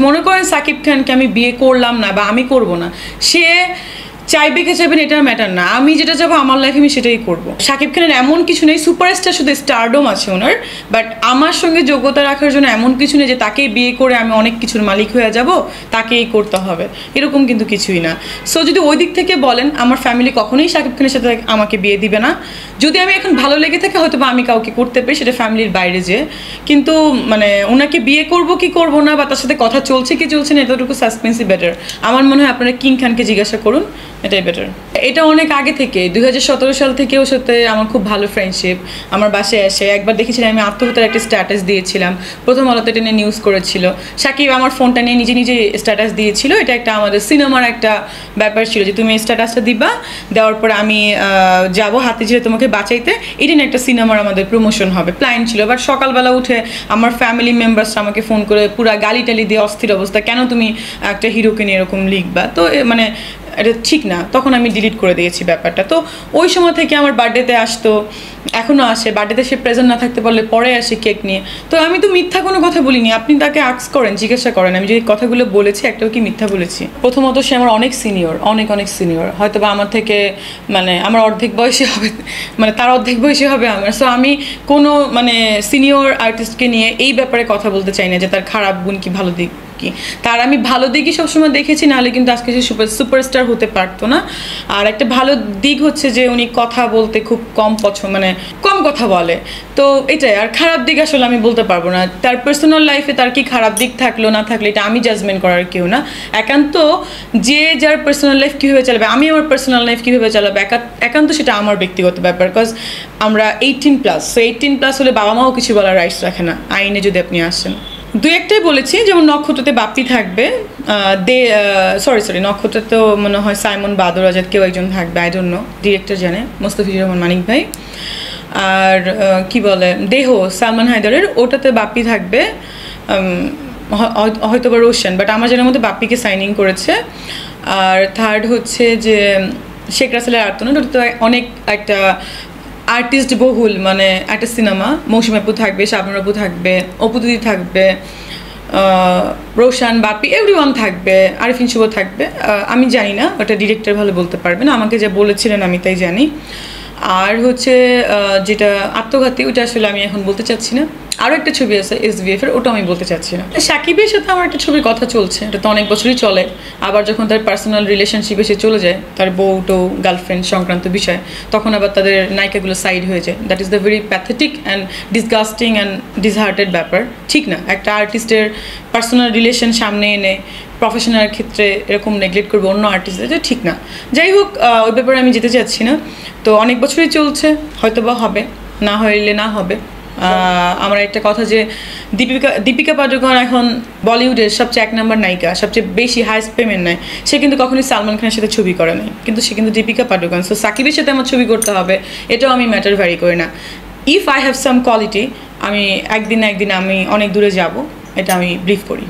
মনে করেন সাকিব খানকে আমি বিয়ে করলাম না বা আমি করব না, সে চাইবে কে চাইবেন এটা ম্যাটার না, আমি যেটা যাবো আমার লাইফে আমি সেটাই করবো। সাকিব খানের এমন কিছু নেই, সুপারস্টার শুধু স্টারডম আছে ওনার, বাট আমার সঙ্গে যোগ্যতা রাখার জন্য এমন কিছু নেই যে তাকেই বিয়ে করে আমি অনেক কিছুর মালিক হয়ে যাব, তাকেই করতে হবে, এরকম কিন্তু কিছুই না। সো যদি ওই দিক থেকে বলেন, আমার ফ্যামিলি কখনোই সাকিব খানের সাথে আমাকে বিয়ে দিবে না। যদি আমি এখন ভালো লেগে থাকে হয়তো বা আমি কাউকে করতে পারি, সেটা ফ্যামিলির বাইরে যে, কিন্তু মানে ওনাকে বিয়ে করব কি করব না বা তার সাথে কথা চলছে কি চলছে না এতটুকু সাসপেন্সই বেটার। আমার মনে হয় আপনারা কিং খানকে জিজ্ঞাসা করুন, এটাই বেটার। এটা অনেক আগে থেকে 2017 সাল থেকে ওর সাথে আমার খুব ভালো ফ্রেন্ডশিপ। আমার বাসায় আসে একবার দেখেছিলাম আমি আত্মহত্যার একটা স্ট্যাটাস দিয়েছিলাম, প্রথম আলোতে এটা নিয়ে নিউজ করেছিল। সাকিব আমার ফোনটা নিয়ে নিজে নিজে স্ট্যাটাস দিয়েছিল, এটা একটা আমাদের সিনেমার একটা ব্যাপার ছিল যে তুমি স্ট্যাটাসটা দিবা, দেওয়ার পরে আমি যাব হাতে ঝিরে তোমাকে বাঁচাইতে, এটা নিয়ে একটা সিনেমার আমাদের প্রমোশন হবে, প্ল্যান ছিল। বাট সকালবেলা উঠে আমার ফ্যামিলি মেম্বার্সরা আমাকে ফোন করে পুরা গালি টালি দিয়ে অস্থির অবস্থা, কেন তুমি একটা হিরোকে নিয়ে এরকম লিখবা, তো মানে এটা ঠিক না। তখন আমি ডিলিট করে দিয়েছি ব্যাপারটা। তো ওই সময় থেকে আমার বার্থডেতে আসতো, এখনও আসে, বার্থডেতে সে প্রেজেন্ট না থাকতে পারলে পরে আসে কেক নিয়ে। তো আমি তো মিথ্যা কোনো কথা বলিনি, আপনি তাকে আস্ক করেন, জিজ্ঞাসা করেন আমি যে কথাগুলো বলেছি একটাও কি মিথ্যা বলেছি। প্রথমত সে আমার অনেক সিনিয়র, অনেক অনেক সিনিয়র, হয়তো বা আমার থেকে মানে আমার অর্ধেক বয়সী হবে, মানে তার অর্ধেক বয়সী হবে আমার। সো আমি কোনো মানে সিনিয়র আর্টিস্টকে নিয়ে এই ব্যাপারে কথা বলতে চাই না যে তার খারাপ গুণ কি ভালো দিক কি। তার আমি ভালো দিকই সবসময় দেখেছি, নাহলে কিন্তু আজকে সে সুপারস্টার হতে পারতো না। আর একটা ভালো দিক হচ্ছে যে উনি কথা বলতে খুব কম মানে কম কথা বলে, তো এটাই। আর খারাপ দিক আসলে আমি বলতে পারবো না, তার পার্সোনাল লাইফে তার কি খারাপ দিক থাকলো না থাকলে এটা আমি জাজমেন্ট করার কেউ না। একান্ত যে যার পার্সোনাল লাইফ কীভাবে চালাবে, আমি আমার পার্সোনাল লাইফ কীভাবে চালাবে, একান্ত সেটা আমার ব্যক্তিগত ব্যাপার। বিকজ আমরা 18+, সো 18+ হলে বাবা মাও কিছু বলার রাইটস রাখে না আইনে যদি আপনি আসেন। দু একটাই বলেছি, যেমন নক্ষত্রতে বাপ্পি থাকবে, সরি নক্ষত্র তো মনে হয় সাইমন বাদর আজাদ কেউ একজন থাকবে, আই ডোন্ট নো, ডিরেক্টর জানে, মোস্তাফিজুর রহমান মানিক ভাই। আর কি বলে দেহ সালমান হায়দারের, ওটাতে বাপ্পি থাকবে, হয়তো বা রোশন, বাট আমার জানার মধ্যে বাপ্পিকে সাইনিং করেছে। আর থার্ড হচ্ছে যে শেখ রাসেলের আর্তনাদ, ওটা তো অনেক একটা আর্টিস্ট বহুল মানে একটা সিনেমা, মৌসুমী আপু থাকবে, শাবনূর আপু থাকবে, অপু দিদি থাকবে, রোশান, বাপি, এভরিওয়ান থাকবে, আরিফিন শুভ থাকবে। আমি জানি না, ওটা ডিরেক্টর ভালো বলতে পারবে না, আমাকে যা বলেছিলেন আমি তাই জানি। আর হচ্ছে যেটা আত্মঘাতী, ওটা আসলে আমি এখন বলতে চাচ্ছি না। আরও একটা ছবি আছে SVF এর, ওটা আমি বলতে চাচ্ছি না। সাকিবের সাথে আমার একটা ছবির কথা চলছে, এটা তো অনেক বছরই চলে। আবার যখন তার পার্সোনাল রিলেশনশিপে সে চলে যায়, তার বউ টো গার্লফ্রেন্ড সংক্রান্ত বিষয়, তখন আবার তাদের নায়িকাগুলো সাইড হয়ে যায়। That is the very pathetic and disgusting and disheartened ব্যাপার। ঠিক না, একটা আর্টিস্টের পার্সোনাল রিলেশন সামনে এনে প্রফেশনাল ক্ষেত্রে এরকম নেগলেক্ট করবে অন্য আর্টিস্ট, এটা ঠিক না। যাই হোক, ওই ব্যাপারে আমি যেতে চাচ্ছি না। তো অনেক বছরই চলছে, হয়তো বা হবে, না হইলে না হবে। আমার একটা কথা যে দীপিকা পাডুকোন এখন বলিউডের সবচেয়ে 1 নম্বর নায়িকা, সবচেয়ে বেশি হাইস্ট পেমেন্ট নেয়। সে কিন্তু কখনোই সালমান খানের সাথে ছবি করে নাই, কিন্তু সে কিন্তু দীপিকা পাডুকোন। সো সাকিবের সাথে আমার ছবি করতে হবে, এটাও আমি ম্যাটার ভ্যারি করি না। If I have some quality, আমি একদিন না একদিন আমি অনেক দূরে যাব, এটা আমি বিলিভ করি।